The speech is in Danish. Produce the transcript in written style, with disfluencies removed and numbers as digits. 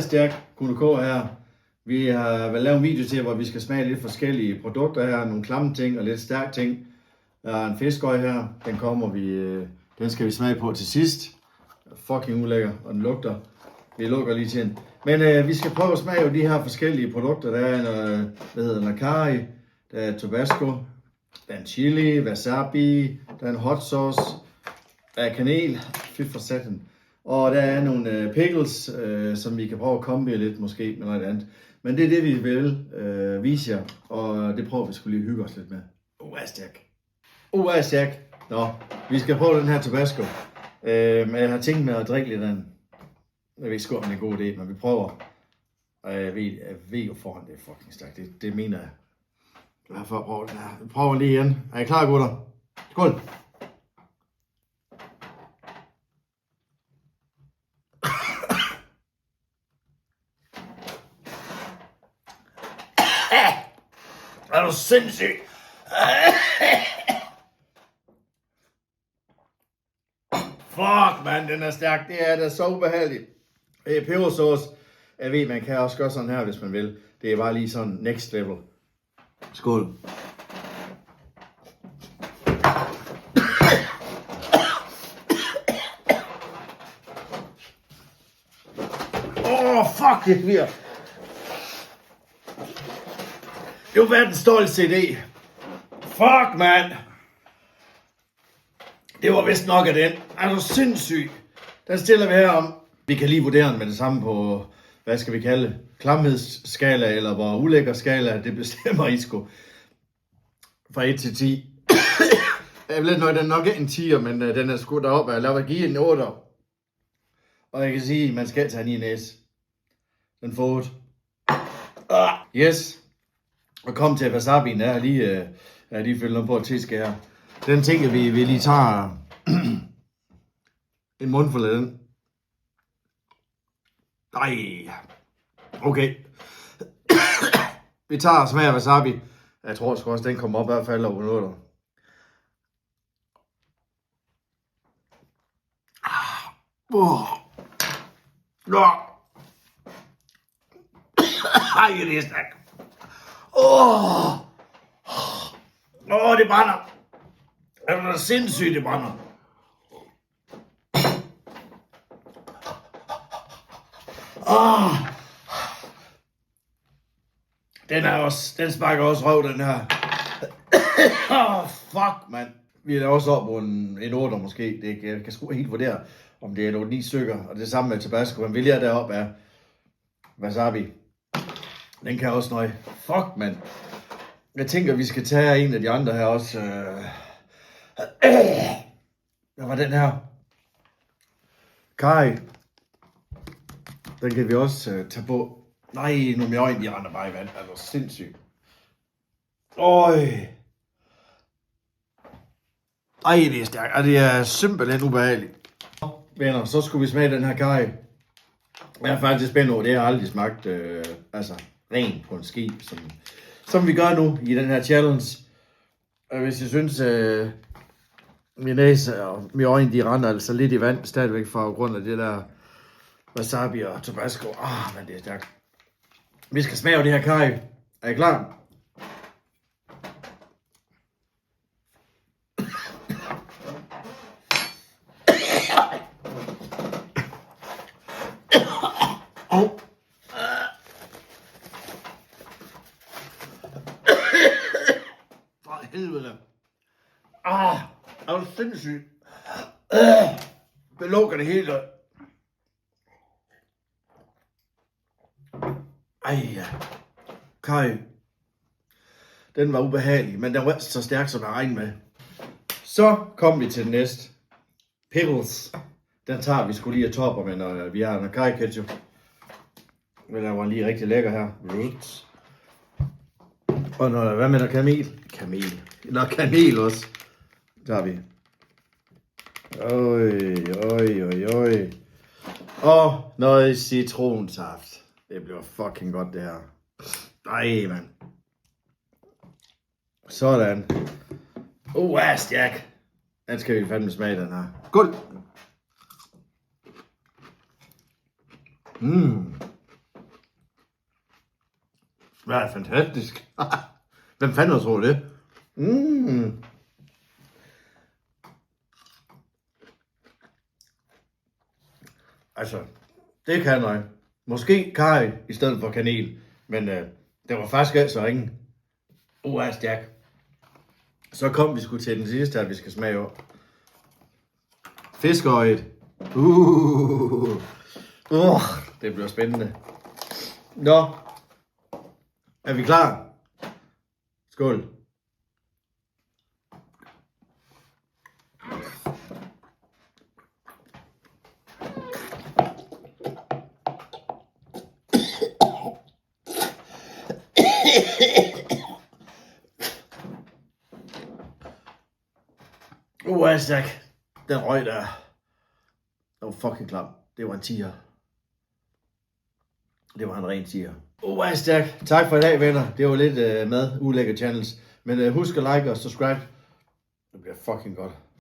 Stærk KK her. Vi har lavet en video til, hvor vi skal smage lidt forskellige produkter her. Nogle klamme ting og lidt stærke ting. Der er en fiskøj her. Den skal vi smage på til sidst. Fucking ulækker, og den lugter. Vi lukker lige til den. Men vi skal prøve at smage de her forskellige produkter. Der er en Nakari, der er Tabasco, der er en chili, wasabi, der er en hot sauce, der er kanel, fedt for satan. Og der er nogle pickles, som vi kan prøve at kombinere lidt måske med noget andet. Men det er det, vi vil vise jer, og det prøver vi skulle lige hygge os lidt med. Stærk. Nå, vi skal prøve den her Tabasco. Men jeg har tænkt mig at drikke lidt af den. Jeg ved ikke sgu, om det er en god idé, men vi prøver. Og jeg ved jo foran, det er fucking stærkt. Det mener jeg. Jeg er for at prøve den her. Vi prøver lige igen. Er I klar, gutter? Skål! Er du sindssyg? Fuck, man, den er stærk. Det er da så ubehageligt. Pebersauce. Jeg ved, man kan også gøre sådan her, hvis man vil. Det er bare lige sådan next level. Skål. Fuck, det bliver. Det var verdens stolteste CD. Fuck, man. Det var vist nok af den. Er du sindssyg? Den stiller vi her om. Vi kan lige vurdere den med det samme på, hvad skal vi kalde det? Klamhedsskala, eller hvor ulækker skala, det bestemmer I sgu. Fra 1 til 10. Jeg ved nok, den er nok en 10'er, men den er sgu deroppe. Lad mig give en 8'er. Og jeg kan sige, at man skal tage den i næse. Den får 8. Yes. Og kom til wasabien, der er lige fyldt noget på et tiske her. Den tænker vi lige tager en mundfuld af den. Ej. Okay. Vi tager smag af wasabi. Jeg tror sgu også, den kommer op i hvert fald over noget. Ej, det er stærkt. Det brænder. Er du da sindssygt, det brænder. Den smager også røv, den her. Fuck, mand. Vi er da også oppe på en 8'er måske. Jeg kan sgu helt vurdere, om det er nogle 9 stykker. Og det samme med Tabasco. Men vælger deroppe af wasabi. Den kan også noget. Fuck, mand. Jeg tænker, vi skal tage en af de andre her også. Der var den her. Kai. Den kan vi også tage på. Nej, nu med øjnene, de render bare i vand. Er du sindssygt. Ej, det er stærkt. Og det er simpelthen ubehageligt. Venner, så skulle vi smage den her Kai. Jeg er faktisk spændt over. Det har aldrig smagt ren på en ski, som vi gør nu i den her challenge. Og hvis I synes, min næse og mine øjne, de render altså lidt i vand stadigvæk fra grund af det der wasabi og Tabasco. Men det er stærkt. Vi skal smage det her Kai. Er I klar? For helvede. Er du sindssyg? Det lukker det hele. Kai. Den var ubehagelig, men den var så stærk, som jeg regnede med. Så kom vi til den næste. Pickles. Den tager vi skulle lige at toppe med, når vi har noget Kai ketchup. Men den var lige rigtig lækker her. Roots. Og hvad med noget kanel også. Der har vi. Og noget citronsaft. Det bliver fucking godt, det her. Ej, mand. Sådan. Stærk. Den skal vi fandme smage, den her. Skål. Det er fantastisk. Hvem fanden har troet det? Altså, det kan noget. Måske karry i stedet for kanel. Men det var faktisk ikke så ringe. Stærk. Så kom vi sgu til den sidste her, vi skal smage over. Fiskeøjet. Det bliver spændende. Nå. Er vi klar? Skål. Stærk. Den røg der. Det var fucking klam. Det var en 10'er. Det var en ren 10'er. Stærk. Tak for i dag, venner. Det var lidt mad, ulækker channels. Men husk at like og subscribe. Det bliver fucking godt.